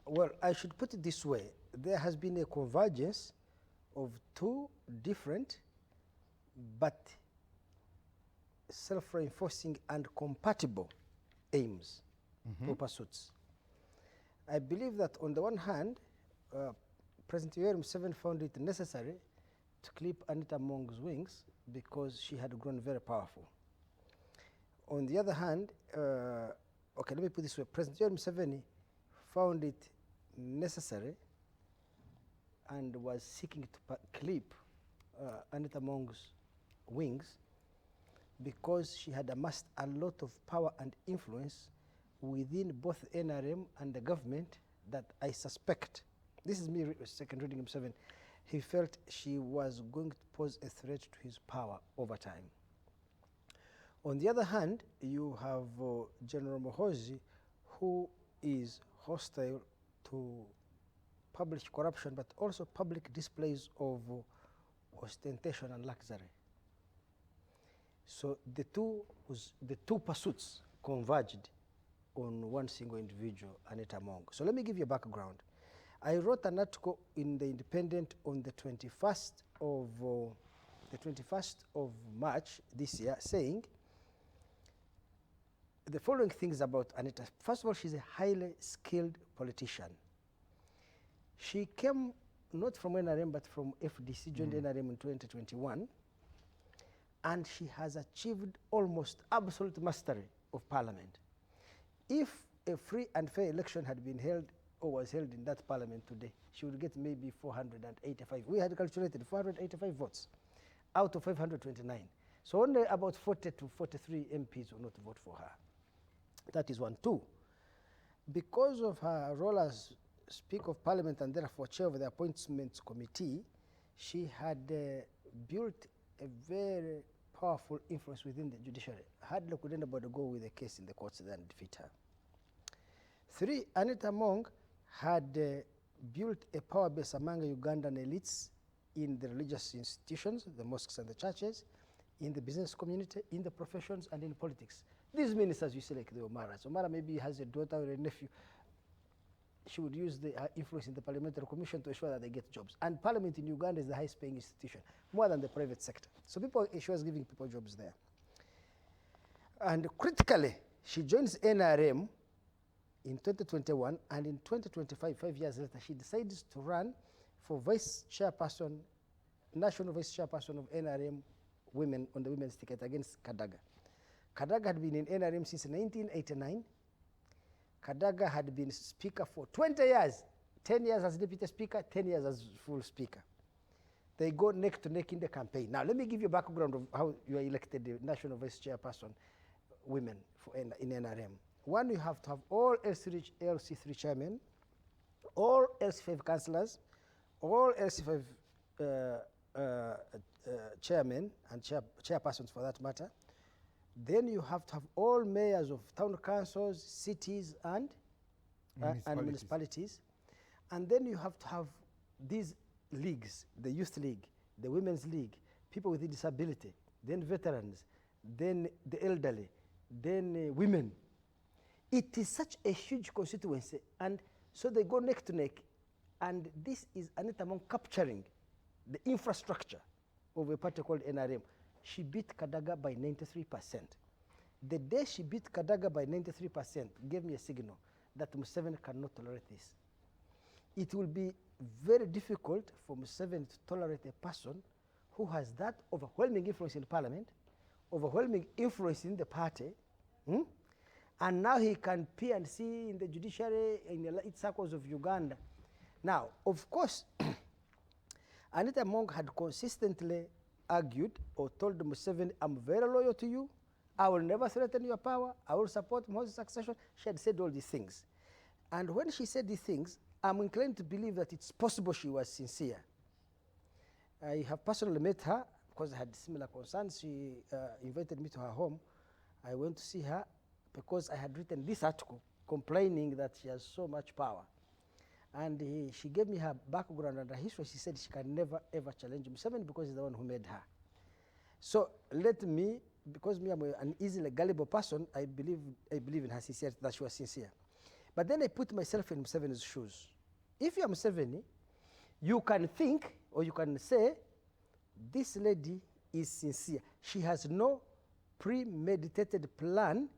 Well, I should put it this way. There has been a convergence of two different but self-reinforcing and compatible aims or pursuits. I believe that on the one hand, President Yoweri Museveni found it necessary to clip Anita Mong's wings because she had grown very powerful. On the other hand, okay, let me put it this way. President Yoweri Museveni found it necessary and was seeking to clip Anita Mong's wings because she had amassed a lot of power and influence within both NRM and the government that I suspect, this is me second reading Museveni, he felt she was going to pose a threat to his power over time. On the other hand, you have General Muhoozi, who is hostile to public corruption, but also public displays of ostentation and luxury. So the two pursuits converged on one single individual, Anita Mong. So let me give you a background. I wrote an article in The Independent on the 21st of March this year, saying the following things about Anita. First of all, she's a highly skilled politician. She came not from NRM but from FDC, joined NRM in 2021, and she has achieved almost absolute mastery of parliament. If a free and fair election had been held or was held in that parliament today, she would get maybe 485. We had calculated 485 votes out of 529. So only about 40 to 43 MPs will not vote for her. That is one. Two, because of her role as Speaker of Parliament and therefore Chair of the Appointments Committee, she had built a very powerful influence within the judiciary. Hardly could anybody go with a case in the courts and defeat her. Three, Anita Mong had built a power base among Ugandan elites in the religious institutions, the mosques and the churches, in the business community, in the professions, and in politics. These ministers, you see, like the Omaras. Omara maybe has a daughter or a nephew. She would use her influence in the parliamentary commission to ensure that they get jobs. And parliament in Uganda is the highest paying institution, more than the private sector. So she was giving people jobs there. And critically, she joins NRM in 2021, and in 2025, 5 years later, she decides to run for vice chairperson, national vice chairperson of NRM women on the women's ticket against Kadaga. Kadaga had been in NRM since 1989. Kadaga had been speaker for 20 years, 10 years as deputy speaker, 10 years as full speaker. They go neck to neck in the campaign. Now, let me give you a background of how you are elected the national vice chairperson women in NRM. One, you have to have all LC3 chairmen, all LC5 councillors, all LC5 chairmen and chairpersons for that matter. Then you have to have all mayors of town councils, cities, and municipalities. And then you have to have these leagues, the youth league, the women's league, people with disability, then veterans, then the elderly, then women. It is such a huge constituency, and so they go neck to neck. And this is Anita Mong capturing the infrastructure of a party called NRM. She beat Kadaga by 93%. The day she beat Kadaga by 93% gave me a signal that Museveni cannot tolerate this. It will be very difficult for Museveni to tolerate a person who has that overwhelming influence in parliament, overwhelming influence in the party, and now he can peer and see in the judiciary, in the elite circles of Uganda. Now, of course, Anita Mong had consistently argued or told Museveni, I'm very loyal to you, I will never threaten your power, I will support Moses' succession. She had said all these things. And when she said these things, I'm inclined to believe that it's possible she was sincere. I have personally met her because I had similar concerns. She invited me to her home. I went to see her because I had written this article complaining that she has so much power. And she gave me her background and her history. She said she can never ever challenge Museveni because he's the one who made her. So let me, because me I'm an easily gullible person, I believe in her sincerity, that she was sincere. But then I put myself in Museveni's shoes. If you're Museveni, you can think or you can say, this lady is sincere. She has no premeditated plan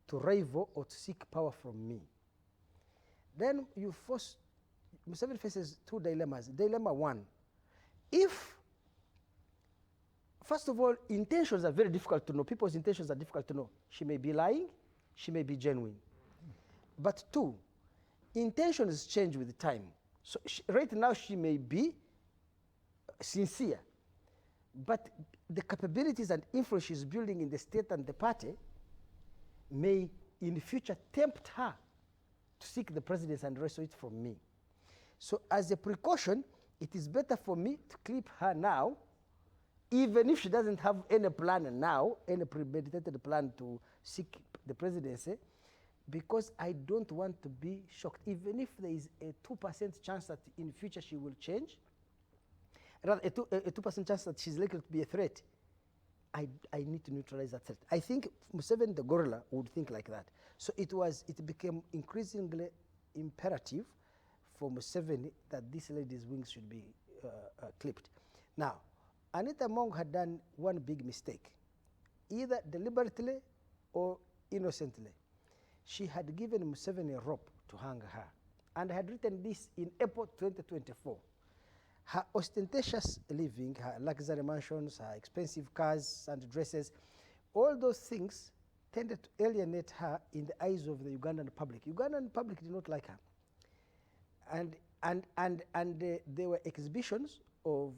to rival or to seek power from me. Then Museveni faces two dilemmas. Dilemma one, first of all, intentions are very difficult to know. People's intentions are difficult to know. She may be lying, she may be genuine. But two, intentions change with time. So right now she may be sincere, but the capabilities and influence she's building in the state and the party may in the future tempt her to seek the presidency and wrestle it from me. So as a precaution, it is better for me to clip her now, even if she doesn't have any plan now, any premeditated plan to seek the presidency, because I don't want to be shocked. Even if there is a 2% chance that in future she will change, rather a 2% chance that she's likely to be a threat, I need to neutralize that threat. I think Museveni, the gorilla, would think like that. So it became increasingly imperative for Museveni that this lady's wings should be clipped. Now, Anita Mong had done one big mistake, either deliberately or innocently. She had given Museveni a rope to hang her, and had written this in April 2024. Her ostentatious living, her luxury mansions, her expensive cars and dresses, all those things tended to alienate her in the eyes of the Ugandan public. Ugandan public did not like her. And there were exhibitions of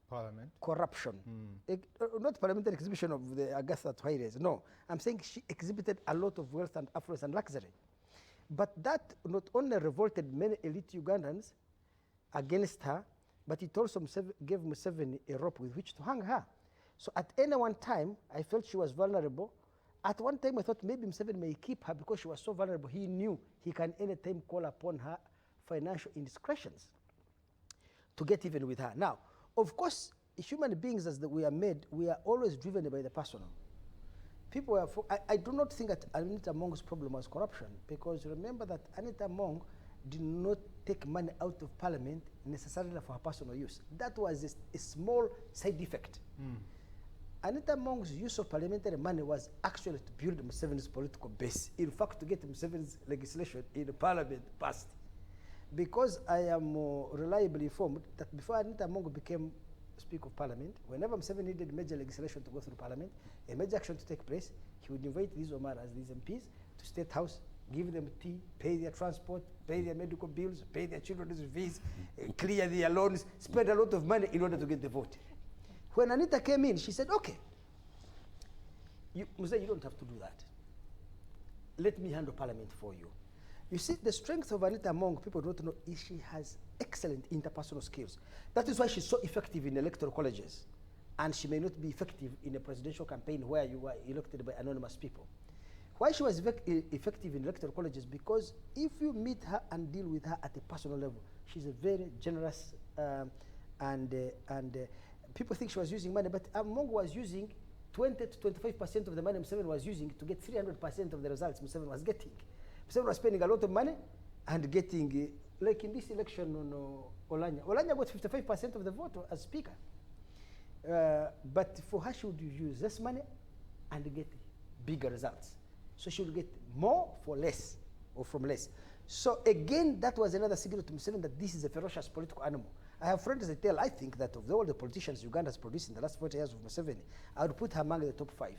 Parliament. Corruption. Not parliamentary exhibition of the Agatha Twaires, no. I'm saying she exhibited a lot of wealth and affluence and luxury. But that not only revolted many elite Ugandans against her, but it also gave Museveni a rope with which to hang her. So at any one time, I felt she was vulnerable. At one time, I thought maybe Museveni may keep her because she was so vulnerable. He knew he can anytime call upon her financial indiscretions to get even with her. Now, of course, human beings as we are made, we are always driven by the personal. People are, I do not think that Anita Mong's problem was corruption, because remember that Anita Mong did not take money out of parliament necessarily for her personal use. That was a small side effect. Anita Mong's use of parliamentary money was actually to build Museveni's political base. In fact, to get Museveni's legislation in parliament passed. Because I am reliably informed that before Anita Mong became Speaker of Parliament, whenever Museveni needed major legislation to go through Parliament, a major action to take place, he would invite these Omaras, these MPs, to State House, give them tea, pay their transport, pay their medical bills, pay their children's fees, clear their loans, spend a lot of money in order to get the vote. When Anita came in, she said, okay, Museveni, you don't have to do that. Let me handle Parliament for you. You see, the strength of Anita Mong, people don't know, is she has excellent interpersonal skills. That is why she's so effective in electoral colleges. And she may not be effective in a presidential campaign where you are elected by anonymous people. Why she was effective in electoral colleges? Because if you meet her and deal with her at a personal level, she's a very generous and people think she was using money, but Mong was using 20 to 25% of the money Museveni was using to get 300% of the results Museveni was getting. Museveni was spending a lot of money and getting, like in this election on Olanya. Olanya got 55% of the vote as speaker. But for her, she would use less money and get bigger results. So she would get more for less, or from less. So again, that was another signal to Museveni that this is a ferocious political animal. I have friends that tell, I think that of all the politicians Uganda has produced in the last 40 years of Museveni, I would put her among the top 5.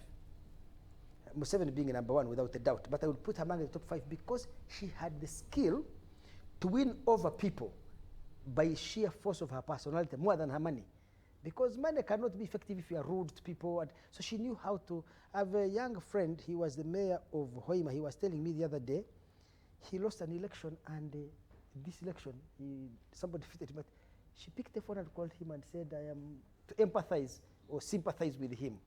Museveni being number 1 without a doubt, but I would put her among the top 5 because she had the skill to win over people by sheer force of her personality more than her money. Because money cannot be effective if you are rude to people. And so she knew how to. I have a young friend, he was the mayor of Hoima. He was telling me the other day, he lost an election, and this election, somebody defeated him. But she picked the phone and called him and said, I am to empathize or sympathize with him.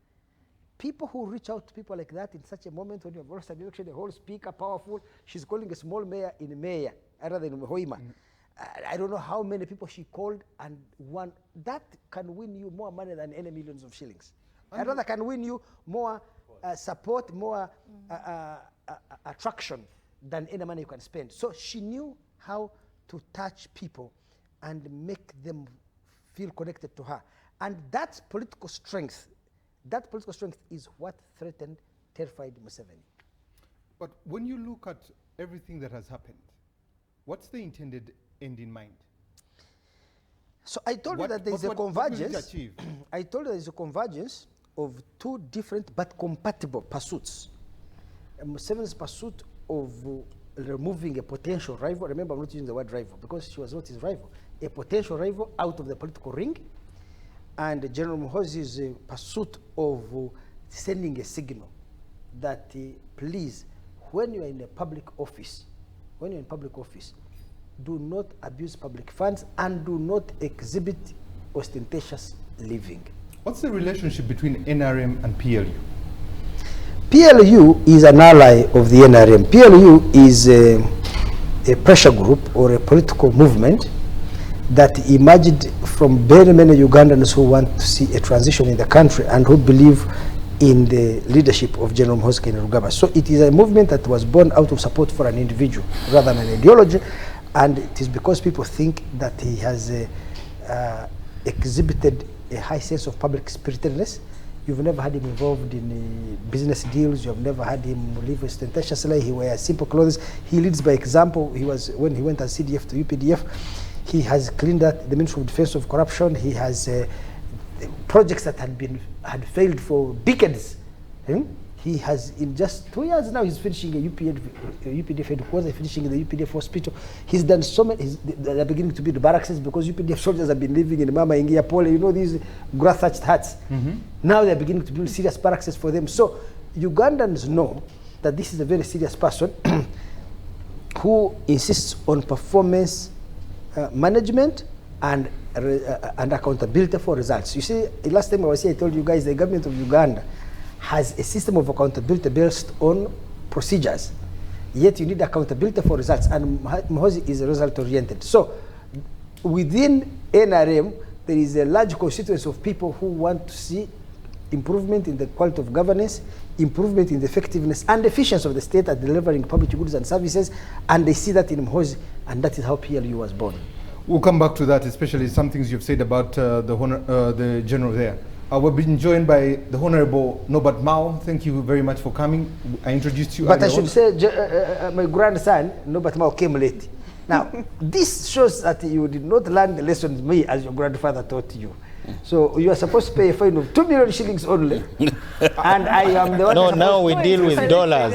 People who reach out to people like that in such a moment when you have lost an election, the whole speaker, powerful, she's calling a small mayor in a mayor, rather than Hoima. I don't know how many people she called and won. That can win you more money than any millions of shillings. I rather can win you more support, more attraction than any money you can spend. So she knew how to touch people and make them feel connected to her. And that political strength is what threatened, terrified Museveni. But when you look at everything that has happened, what's the intended end in mind? So I told you that there is a convergence. I told you there is a convergence of two different but compatible pursuits. Museveni's pursuit of removing a potential rival. Remember, I'm not using the word rival because she was not his rival. A potential rival out of the political ring. And General Muhoozi's pursuit of sending a signal that please, when you are in a public office, do not abuse public funds and do not exhibit ostentatious living. What's the relationship between NRM and PLU? PLU is an ally of the NRM. PLU is a pressure group or a political movement that emerged from very many Ugandans who want to see a transition in the country and who believe in the leadership of General Muhoozi Kainerugaba. So it is a movement that was born out of support for an individual rather than an ideology, and it is because people think that he has exhibited a high sense of public spiritedness. You've never had him involved in business deals. You've never had him live ostentatiously. He wears simple clothes. He leads by example. He was, when he went as CDF to UPDF, he has cleaned up the Ministry of Defense of corruption. He has projects that had failed for decades. He has, in just 2 years now, he's finishing a UPDF headquarters, finishing the UPDF hospital. He's done so many, they're beginning to build barracks because UPDF soldiers have been living in Mama Ingia Pole, you know, these grass-thatched huts. Now they're beginning to build serious barracks for them. So Ugandans know that this is a very serious person who insists on performance management and accountability for results. You see, last time I was here, I told you guys the government of Uganda has a system of accountability based on procedures. Yet you need accountability for results, and Muhoozi is result-oriented. So within NRM, there is a large constituency of people who want to see improvement in the quality of governance, improvement in the effectiveness and efficiency of the state at delivering public goods and services, and they see that in Muhoozi, and that is how PLU was born. We'll come back to that, especially some things you've said about the general there. We've been joined by the Honorable Norbert Mao. Thank you very much for coming. I introduced you. But I should say, my grandson, Norbert Mao, came late. Now, this shows that you did not learn the lessons me as your grandfather taught you. So you are supposed to pay a fine of 2 million shillings only. And I am the one. No, now we deal with dollars.